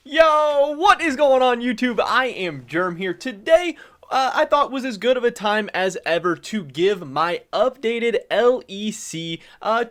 Yo, what is going on YouTube? I am Germ here. Today, I thought was as good of a time as ever to give my updated LEC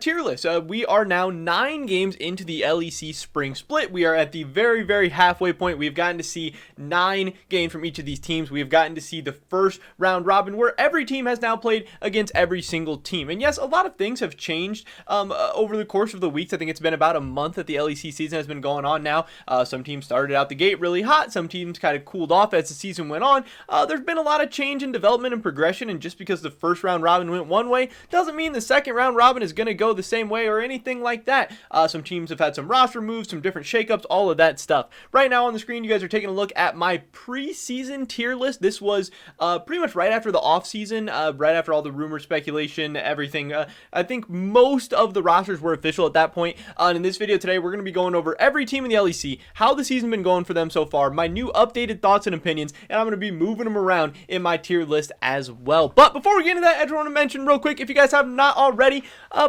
tier list. We are now 9 games into the LEC spring split. We are at the very halfway point. We've gotten to see 9 games from each of these teams. We have gotten to see the first round robin where every team has now played against every single team. And yes, a lot of things have changed over the course of the weeks. I think it's been about a month that the LEC season has been going on now. Some teams started out the gate really hot. Some teams kind of cooled off as the season went on. There's been a lot of change in development and progression, and just because the first round robin went one way doesn't mean the second round robin is going to go the same way or anything like that. Some teams have had some roster moves, some different shakeups, all of that stuff. Right now on the screen, you guys are taking a look at my preseason tier list. This was pretty much right after the offseason, right after all the rumor speculation, everything. I think most of the rosters were official at that point. And in this video today, we're going to be going over every team in the LEC, how the season's been going for them so far, my new updated thoughts and opinions, and I'm going to be moving them around in my tier list as well. But before we get into that, I just want to mention real quick, if you guys have not already,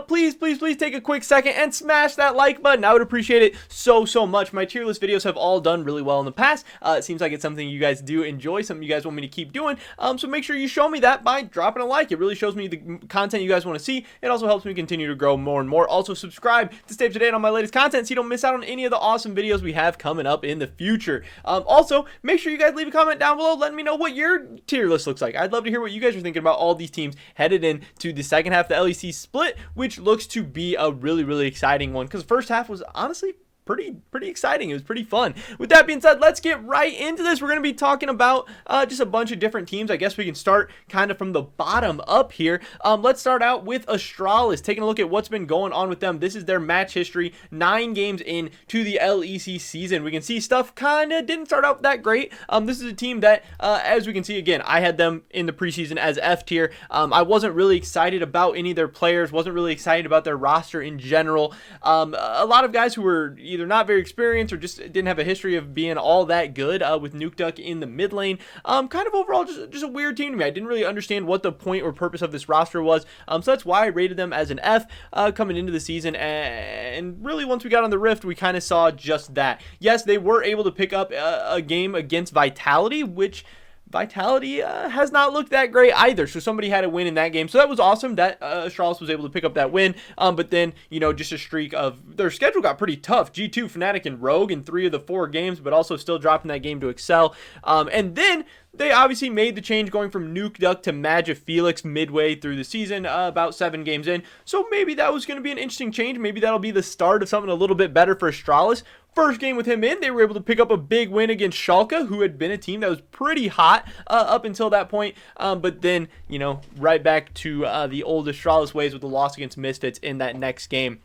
please take a quick second and smash that like button. I would appreciate it so much. My tier list videos have all done really well in the past. It seems like it's something you guys do enjoy, something you guys want me to keep doing. So make sure you show me that by dropping a like. It really shows me the content you guys want to see. It also helps me continue to grow more and more. Also subscribe to stay up to date on my latest content so you don't miss out on any of the awesome videos we have coming up in the future. Also, make sure you guys leave a comment down below letting me know what your tier list looks like. I'd love to hear what you guys are thinking about all these teams headed into the second half of the LEC split, which looks to be a really exciting one, because the first half was honestly pretty exciting. It was pretty fun. With that being said, let's get right into this. We're going to be talking about just a bunch of different teams. I guess we can start kind of from the bottom up here. Let's start out with Astralis, taking a look at what's been going on with them. This is their match history, 9 games into the LEC season. We can see stuff kind of didn't start out that great. This is a team that, as we can see, again, I had them in the preseason as F tier. I wasn't really excited about any of their players, wasn't really excited about their roster in general. A lot of guys who were either not very experienced or just didn't have a history of being all that good, with Duck in the mid lane. Kind of overall just a weird team to me. I didn't really understand what the point or purpose of this roster was, so that's why I rated them as an F coming into the season, and really once we got on the Rift, we kind of saw just that. Yes, they were able to pick up a game against Vitality, which Vitality has not looked that great either, so somebody had a win in that game, so that was awesome that Astralis was able to pick up that win. But then, you know, just a streak of their schedule got pretty tough. G2, Fnatic, and Rogue in 3 of the 4 games, but also still dropping that game to Excel. And then they obviously made the change going from Duck to Felix midway through the season, about 7 games in. So maybe that was going to be an interesting change. Maybe that'll be the start of something a little bit better for Astralis. First game with him in, they were able to pick up a big win against Shulk, who had been a team that was pretty hot up until that point. But then, you know, right back to the old Astralis ways with the loss against Misfits in that next game.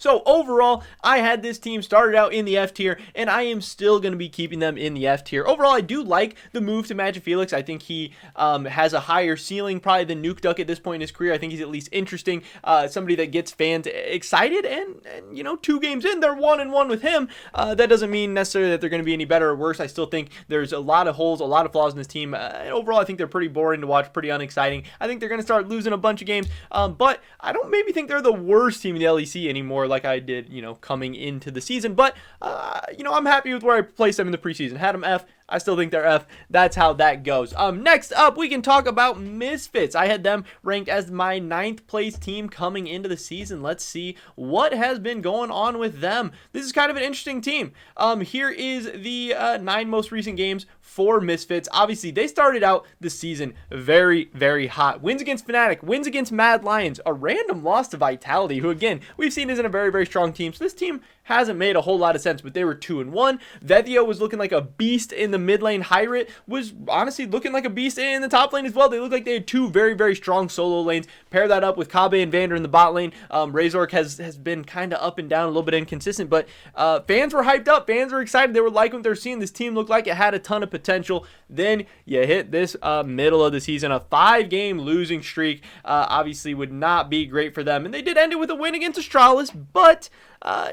So overall, I had this team started out in the F tier, and I am still going to be keeping them in the F tier. Overall, I do like the move to Felix. I think he has a higher ceiling probably than Duck at this point in his career. I think he's at least interesting, somebody that gets fans excited, and you know, 2 games in, they're 1-1 with him. That doesn't mean necessarily that they're going to be any better or worse. I still think there's a lot of holes, a lot of flaws in this team. And overall, I think they're pretty boring to watch, pretty unexciting. I think they're going to start losing a bunch of games, but I don't maybe think they're the worst team in the LEC anymore, like I did, you know, coming into the season. But you know, I'm happy with where I placed them in the preseason. Had them F. I still think they're F. That's how that goes. Next up, we can talk about Misfits. I had them ranked as my 9th place team coming into the season. Let's see what has been going on with them. This is kind of an interesting team. Here is the 9 most recent games for Misfits. Obviously, they started out the season very hot. Wins against Fnatic, wins against Mad Lions, a random loss to Vitality, who again, we've seen isn't a very strong team. So this team hasn't made a whole lot of sense, but they were 2-1. Vethio was looking like a beast in the mid lane. Hyrit was honestly looking like a beast in the top lane as well. They look like they had 2 very strong solo lanes. Pair that up with Kabe and Vander in the bot lane. Razork has been kind of up and down, a little bit inconsistent, but fans were hyped up. Fans were excited. They were liking what they're seeing. This team looked like it had a ton of potential. Then you hit this middle of the season, a 5-game losing streak. Obviously would not be great for them, and they did end it with a win against Astralis, but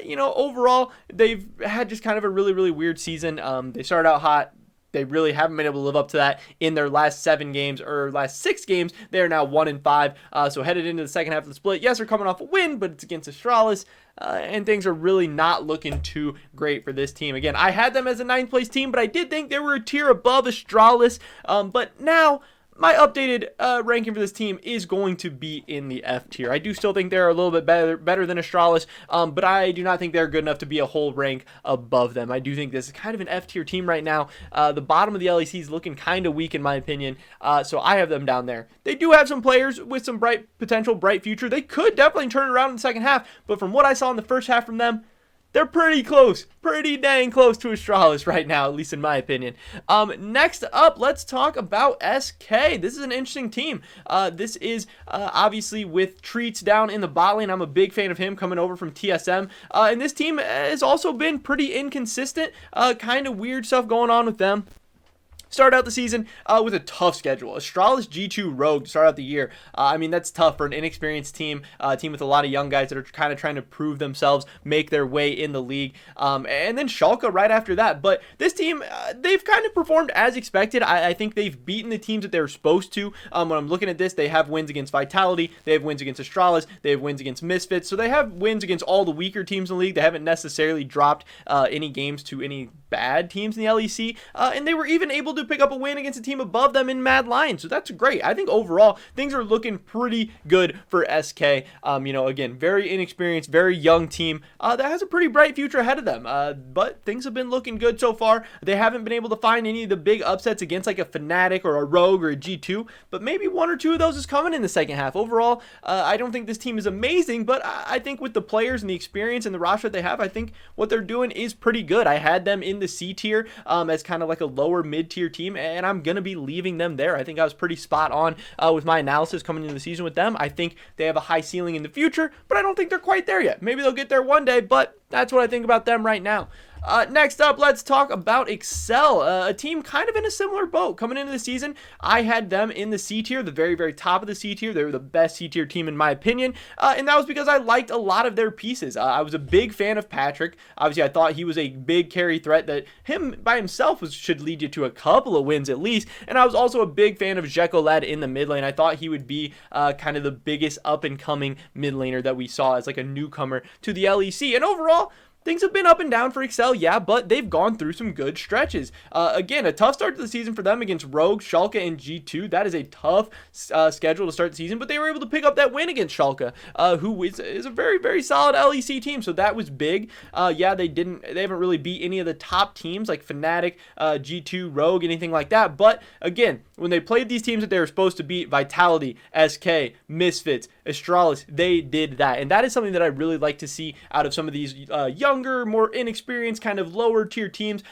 you know, overall, they've had just kind of a really weird season. They started out hot, they really haven't been able to live up to that in their last 7 games or last 6 games. They are now 1-5. So headed into the second half of the split, yes, they're coming off a win, but it's against Astralis. And things are really not looking too great for this team. Again, I had them as a 9th place team, but I did think they were a tier above Astralis. But now my updated ranking for this team is going to be in the F tier. I do still think they're a little bit better than Astralis, but I do not think they're good enough to be a whole rank above them. I do think this is kind of an F tier team right now. The bottom of the LEC is looking kind of weak in my opinion, so I have them down there. They do have some players with some bright future. They could definitely turn it around in the second half, but from what I saw in the first half from them, they're pretty close, pretty dang close to Astralis right now, at least in my opinion. Next up, let's talk about SK. This is an interesting team. This is obviously with Treats down in the bot lane. I'm a big fan of him coming over from TSM. And this team has also been pretty inconsistent. Kind of weird stuff going on with them. Started out the season with a tough schedule. Astralis, G2, Rogue to start out the year. I mean, that's tough for an inexperienced team, a team with a lot of young guys that are kind of trying to prove themselves, make their way in the league. And then Shulk right after that. But this team, they've kind of performed as expected. I think they've beaten the teams that they're supposed to. When I'm looking at this, they have wins against Vitality. They have wins against Astralis. They have wins against Misfits. So they have wins against all the weaker teams in the league. They haven't necessarily dropped any games to any bad teams in the LEC. And they were even able to pick up a win against a team above them in Mad Lions. So that's great. I think overall things are looking pretty good for SK. Again, very inexperienced, very young team that has a pretty bright future ahead of them. But things have been looking good so far. They haven't been able to find any of the big upsets against like a Fnatic or a Rogue or a G2, but maybe 1 or 2 of those is coming in the second half. Overall, I don't think this team is amazing, but I think with the players and the experience and the roster that they have, I think what they're doing is pretty good. I had them in the C tier as kind of like a lower mid-tier team, and I'm going to be leaving them there. I think I was pretty spot on with my analysis coming into the season with them. I think they have a high ceiling in the future, but I don't think they're quite there yet. Maybe they'll get there one day, but that's what I think about them right now. Next up, let's talk about Excel, a team kind of in a similar boat. Coming into the season, I had them in the C tier, the very, very top of the C tier. They were the best C tier team in my opinion, and that was because I liked a lot of their pieces. I was a big fan of Patrick. Obviously, I thought he was a big carry threat that him by himself should lead you to a couple of wins at least, and I was also a big fan of Jekolad in the mid lane. I thought he would be kind of the biggest up-and-coming mid laner that we saw as like a newcomer to the LEC, and overall, things have been up and down for Excel, yeah, but they've gone through some good stretches. Again, a tough start to the season for them against Rogue, Shulk, and G2. That is a tough schedule to start the season, but they were able to pick up that win against Shulk, who is a very, very solid LEC team, so that was big. Yeah, they haven't really beat any of the top teams like Fnatic, G2, Rogue, anything like that, but again, when they played these teams that they were supposed to beat, Vitality, SK, Misfits, Astralis, they did that, and that is something that I really like to see out of some of these younger, more inexperienced, kind of lower tier teams.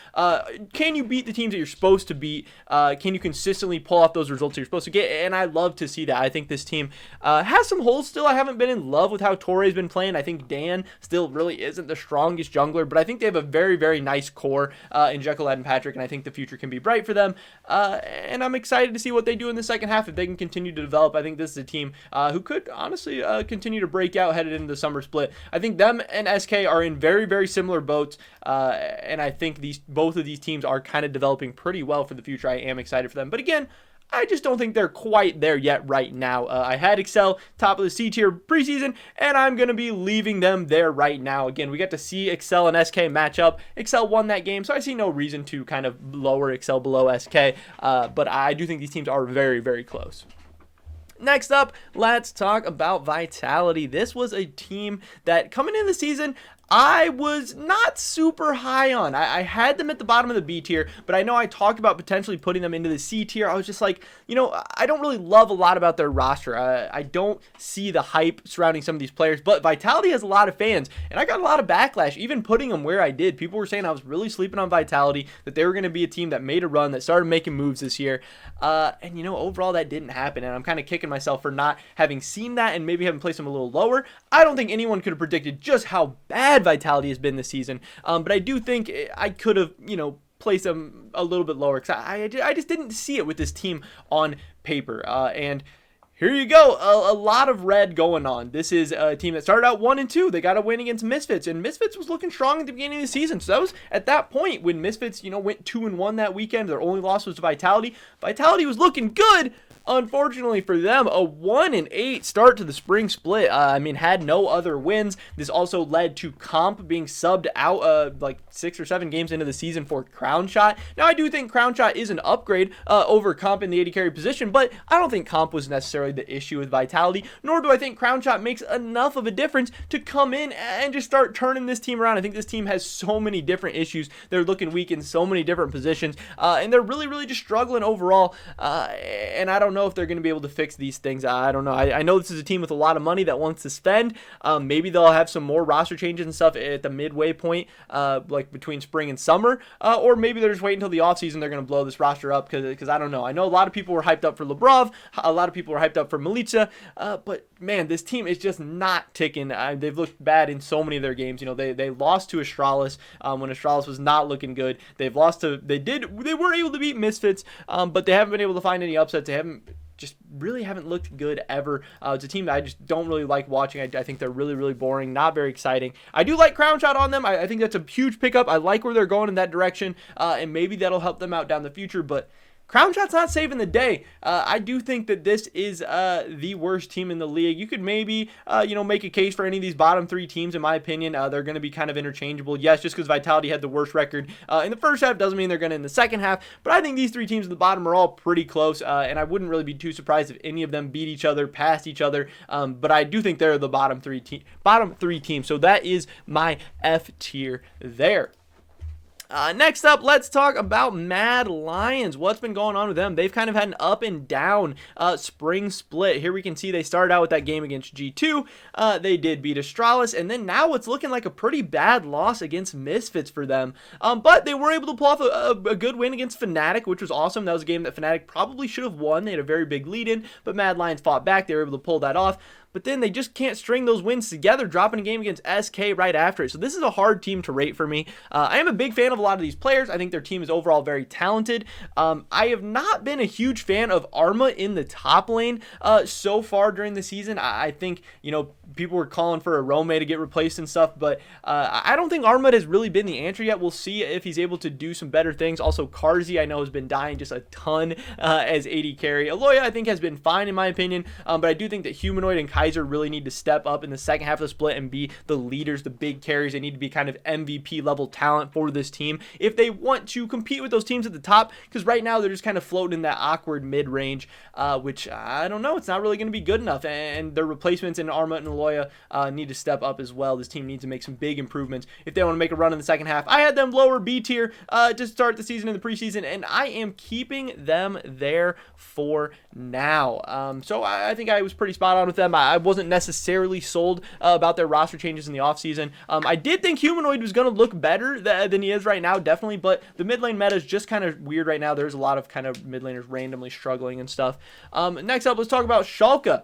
Can you beat the teams that you're supposed to beat? Can you consistently pull off those results you're supposed to get? And I love to see that. I think this team has some holes still. I haven't been in love with how Torre's been playing. I think Dan still really isn't the strongest jungler, but I think they have a very, very nice core in Jekolad and Patrick, and I think the future can be bright for them. And I'm excited to see what they do in the second half if they can continue to develop. I think this is a team who could honestly continue to break out headed into the summer split. I think them and SK are in very, very similar boats, and I think both of these teams are kind of developing pretty well for the future. I am excited for them, but again, I just don't think they're quite there yet right now. I had Excel top of the C tier preseason, and I'm going to be leaving them there right now. Again, we got to see Excel and SK match up. Excel won that game, so I see no reason to kind of lower Excel below SK, but I do think these teams are very, very close. Next up, let's talk about Vitality. This was a team that coming into the season, I was not super high on. I had them at the bottom of the B tier, but I know I talked about potentially putting them into the C tier. I was just like, I don't really love a lot about their roster. I don't see the hype surrounding some of these players, but Vitality has a lot of fans, and I got a lot of backlash, even putting them where I did. People were saying I was really sleeping on Vitality, that they were going to be a team that made a run, that started making moves this year, and overall that didn't happen, and I'm kind of kicking myself for not having seen that and maybe having placed them a little lower. I don't think anyone could have predicted just how bad Vitality has been this season, but I do think I could have, placed them a little bit lower because I just didn't see it with this team on paper, and here you go. A lot of red going on. This is a team that started out 1-2. They got a win against Misfits, and Misfits was looking strong at the beginning of the season. So that was at that point when Misfits, went 2-1 that weekend. Their only loss was to Vitality. Vitality was looking good. Unfortunately for them, a 1-8 start to the spring split. Had no other wins. This also led to Comp being subbed out like 6 or 7 games into the season for Crown Shot. Now, I do think Crown Shot is an upgrade over Comp in the AD carry position, but I don't think Comp was necessarily the issue with Vitality, nor do I think Crown Shot makes enough of a difference to come in and just start turning this team around. I think this team has so many different issues. They're looking weak in so many different positions, and they're really, really just struggling overall, and I don't know if they're going to be able to fix these things. I don't know. I know this is a team with a lot of money that wants to spend. Maybe they'll have some more roster changes and stuff at the midway point, like between spring and summer, or maybe they're just waiting until the offseason. They're going to blow this roster up because I don't know. I know a lot of people were hyped up for Lebrov. A lot of people were hyped up for Milica, but man, this team is just not ticking. They've looked bad in so many of their games. They lost to Astralis when Astralis was not looking good. They were able to beat Misfits, but they haven't been able to find any upsets. They haven't looked good ever. It's a team that I just don't really like watching. I think they're really, really boring, not very exciting. I do like Crown Shot on them. I think that's a huge pickup. I like where they're going in that direction, and maybe that'll help them out down the future, but Crown Shot's not saving the day. I do think that this is the worst team in the league. You could maybe, make a case for any of these bottom 3 teams, in my opinion. They're going to be kind of interchangeable. Yes, just because Vitality had the worst record in the first half doesn't mean they're going to in the second half. But I think these 3 teams at the bottom are all pretty close, and I wouldn't really be too surprised if any of them beat each other, passed each other. But I do think they're the bottom 3 teams. So that is my F tier there. Next up, let's talk about Mad Lions. What's been going on with them? They've kind of had an up and down spring split. Here we can see they started out with that game against G2. They did beat Astralis, and then now it's looking like a pretty bad loss against Misfits for them. But they were able to pull off a good win against Fnatic, which was awesome. That was a game that Fnatic probably should have won. They had a very big lead in, but Mad Lions fought back. They were able to pull that off. But then they just can't string those wins together, dropping a game against SK right after it. So this is a hard team to rate for me. I am a big fan of a lot of these players. I think their team is overall very talented. I have not been a huge fan of Arma in the top lane so far during the season. I think, people were calling for a Rome to get replaced and stuff, but I don't think Arma has really been the answer yet. We'll see if he's able to do some better things. Also, Karzi, I know, has been dying just a ton as AD carry. Aloya, I think, has been fine in my opinion, but I do think that Humanoid and Kaiser really need to step up in the second half of the split and be the leaders, the big carries. They need to be kind of MVP level talent for this team if they want to compete with those teams at the top, because right now they're just kind of floating in that awkward mid-range, which I don't know, it's not really going to be good enough, and their replacements in Arma and Aloya need to step up as well. This team needs to make some big improvements if they want to make a run in the second half. I had them lower B tier to start the season in the preseason, and I am keeping them there for now. So I think I was pretty spot on with them. I wasn't necessarily sold about their roster changes in the offseason. I did think Humanoid was going to look better than he is right now, definitely, but the mid lane meta is just kind of weird right now. There's a lot of kind of mid laners randomly struggling and stuff. Next up, let's talk about Shulk.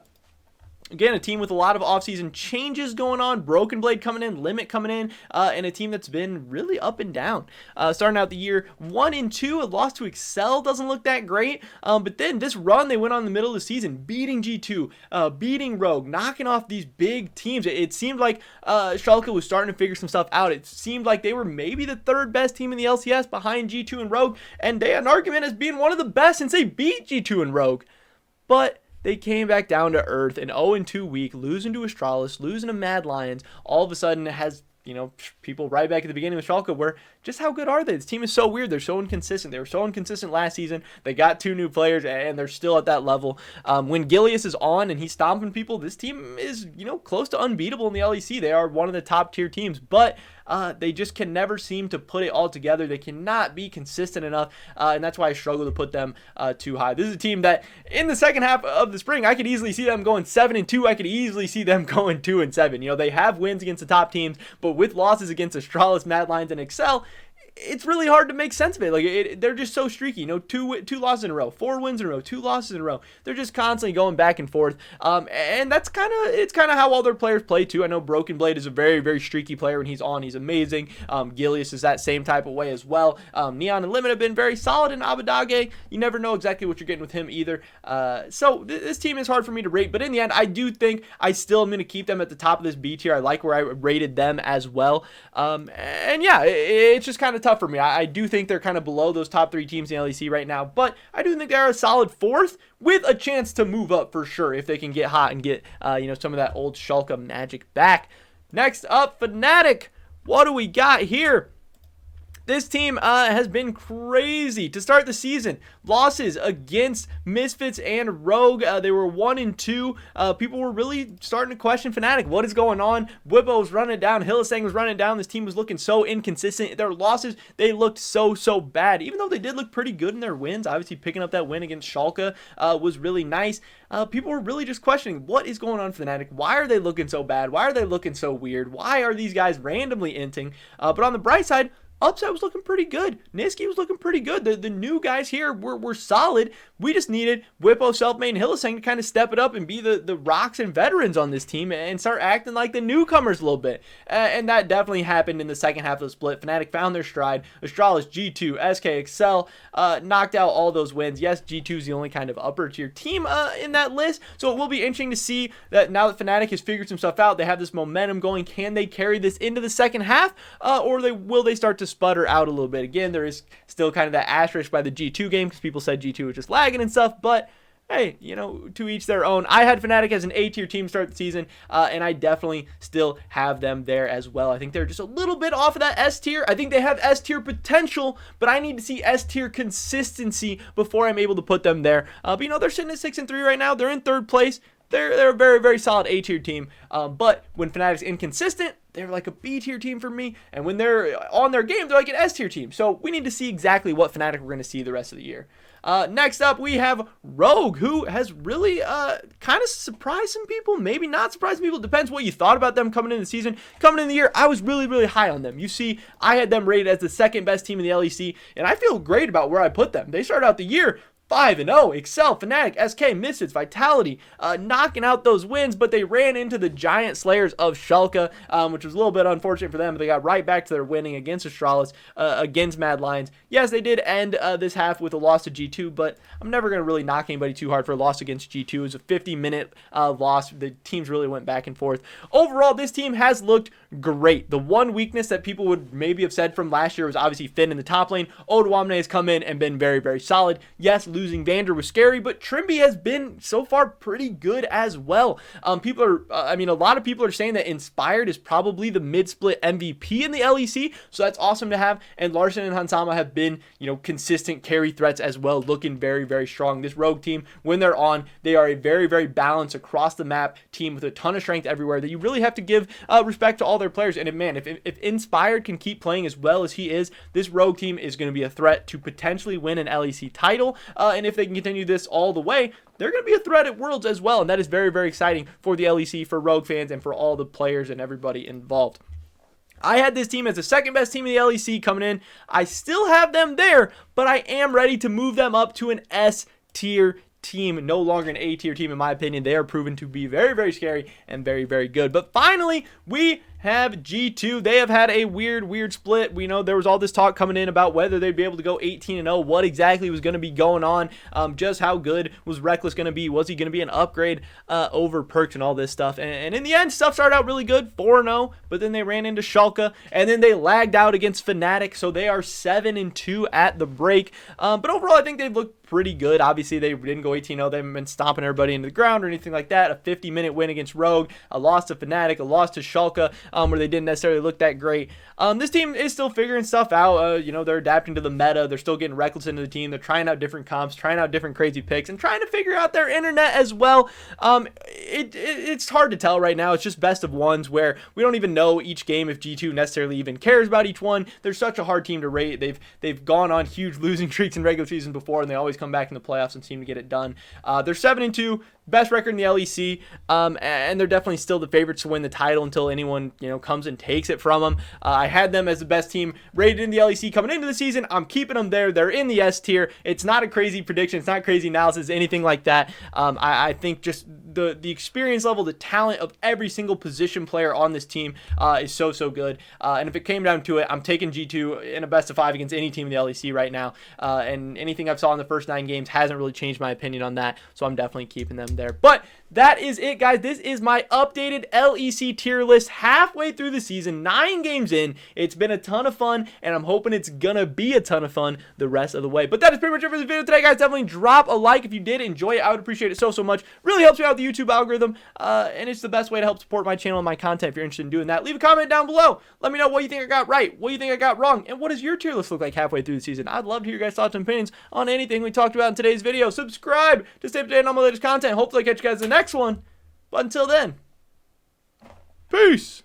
Again, a team with a lot of offseason changes going on. Broken Blade coming in, Limit coming in, and a team that's been really up and down. Starting out the year 1-2, a loss to Excel doesn't look that great. But then this run they went on in the middle of the season, beating G2, beating Rogue, knocking off these big teams. It seemed like Shulk was starting to figure some stuff out. It seemed like they were maybe the 3rd best team in the LCS behind G2 and Rogue, and they had an argument as being one of the best since they beat G2 and Rogue. But they came back down to earth, an 0-2 week, losing to Astralis, losing to Mad Lions. All of a sudden, it has, people right back at the beginning with Shulk, where just how good are they? This team is so weird. They're so inconsistent. They were so inconsistent last season. They got 2 new players, and they're still at that level. When Gilius is on and he's stomping people, this team is, close to unbeatable in the LEC. They are one of the top tier teams, but they just can never seem to put it all together. They cannot be consistent enough, and that's why I struggle to put them too high. This is a team that in the second half of the spring, I could easily see them going 7-2. I could easily see them going 2-7. They have wins against the top teams, but with losses against Astralis, Mad Lions, and Excel, it's really hard to make sense of it. Like they're just so streaky. You know, two losses in a row, 4 wins in a row, 2 losses in a row. They're just constantly going back and forth. And that's it's kind of how all their players play too. I know Broken Blade is a very, very streaky player. When he's on, he's amazing. Gilius is that same type of way as well. Neon and Limit have been very solid in Abadage. You never know exactly what you're getting with him either. So this team is hard for me to rate, but in the end, I do think I still am going to keep them at the top of this B tier. I like where I rated them as well. And yeah, it's just kind of tough for me. I do think they're kind of below those top 3 teams in the LEC right now, but I do think they're a solid 4th with a chance to move up for sure if they can get hot and get some of that old Shulk magic back. Next up, Fnatic. What do we got here? This team has been crazy to start the season. Losses against Misfits and Rogue. They were 1-2. People were really starting to question Fnatic. What is going on? Whippo was running down. Hylissang was running down. This team was looking so inconsistent. Their losses, they looked so bad. Even though they did look pretty good in their wins. Obviously, picking up that win against Shulk was really nice. People were really just questioning what is going on for Fnatic. Why are they looking so bad? Why are they looking so weird? Why are these guys randomly inting? But on the bright side, Upside was looking pretty good. Niski was looking pretty good. The new guys here were solid. We just needed Whippo, Selfmade, and Hylissang to kind of step it up and be the rocks and veterans on this team and start acting like the newcomers a little bit. And that definitely happened in the second half of the split. Fnatic found their stride. Astralis, G2, SK, Excel knocked out all those wins. Yes, G2 is the only kind of upper tier team in that list. So it will be interesting to see that now that Fnatic has figured some stuff out, they have this momentum going. Can they carry this into the second half? Or will they start to sputter out a little bit? Again, there is still kind of that asterisk by the G2 game because people said G2 was just lagging and stuff, but hey, to each their own. I had Fnatic as an A tier team start the season, and I definitely still have them there as well. I think they're just a little bit off of that S tier. I think they have S tier potential, but I need to see S tier consistency before I'm able to put them there. But they're sitting at 6-3 right now. They're in 3rd place. They're a very, very solid A tier team. But when Fnatic's inconsistent, they're like a B tier team for me. And when they're on their game, they're like an S tier team. So we need to see exactly what Fnatic we're going to see the rest of the year. Next up, we have Rogue, who has really kind of surprised some people. Maybe not surprised some people. Depends what you thought about them coming into the season. Coming in the year, I was really, really high on them. You see, I had them rated as the 2nd best team in the LEC, and I feel great about where I put them. They started out the year 5-0, Excel, Fnatic, SK, Misfits, Vitality, knocking out those wins, but they ran into the giant slayers of Shulk, which was a little bit unfortunate for them, but they got right back to their winning against Astralis, against Mad Lions. Yes, they did end this half with a loss to G2, but I'm never going to really knock anybody too hard for a loss against G2. It was a 50-minute loss. The teams really went back and forth. Overall, this team has looked great. The one weakness that people would maybe have said from last year was obviously Finn in the top lane. Odoamne has come in and been very, very solid. Yes, losing Vander was scary, but Trimby has been so far pretty good as well. A lot of people are saying that Inspired is probably the mid-split MVP in the LEC, so that's awesome to have. And Larson and Hansama have been, consistent carry threats as well, looking very, very strong. This Rogue team, when they're on, they are a very, very balanced across the map team with a ton of strength everywhere that you really have to give respect to all their players. And if Inspired can keep playing as well as he is, this Rogue team is going to be a threat to potentially win an LEC title. And if they can continue this all the way, they're going to be a threat at Worlds as well. And that is very, very exciting for the LEC, for Rogue fans, and for all the players and everybody involved. I had this team as the 2nd best team in the LEC coming in. I still have them there, but I am ready to move them up to an S tier team, no longer an A tier team in my opinion. They are proven to be very, very scary and very, very good. But finally, we have G2. They have had a weird split. We know there was all this talk coming in about whether they'd be able to go 18-0, what exactly was going to be going on, just how good was Reckless going to be, was he going to be an upgrade over Perks and all this stuff. And in the end, stuff started out really good, 4-0, but then they ran into Shulk, and then they lagged out against Fnatic, so they are 7-2 at the break. But overall, I think they've looked pretty good. Obviously, they didn't go 18-0. They haven't been stomping everybody into the ground or anything like that. A 50-minute win against Rogue, a loss to Fnatic, a loss to Shulk, where they didn't necessarily look that great. This team is still figuring stuff out. They're adapting to the meta. They're still getting Reckless into the team. They're trying out different comps, trying out different crazy picks, and trying to figure out their internet as well. It's hard to tell right now. It's just best of ones where we don't even know each game if G2 necessarily even cares about each one. They're such a hard team to rate. They've gone on huge losing streaks in regular season before, and they always come back in the playoffs and seem to get it done. They're 7-2. best record in the LEC, and they're definitely still the favorites to win the title until anyone, comes and takes it from them. I had them as the best team rated in the LEC coming into the season. I'm keeping them there. They're in the S tier. It's not a crazy prediction. It's not crazy analysis, anything like that. I think just the experience level, the talent of every single position player on this team is so good. And if it came down to it, I'm taking G2 in a best of 5 against any team in the LEC right now. And anything I've saw in the first 9 games hasn't really changed my opinion on that. So I'm definitely keeping them there. But that is it, guys. This is my updated LEC tier list halfway through the season, 9 games in. It's been a ton of fun, and I'm hoping it's gonna be a ton of fun the rest of the way. But that is pretty much it for this video today, guys. Definitely drop a like if you did enjoy it. I would appreciate it so much. Really helps me out with the YouTube algorithm, and it's the best way to help support my channel and my content if you're interested in doing that. Leave a comment down below. Let me know what you think I got right, what you think I got wrong, and what does your tier list look like halfway through the season. I'd love to hear your guys' thoughts and opinions on anything we talked about in today's video. Subscribe to stay up to date on my latest content. Hopefully I catch you guys in the next one. But until then, peace.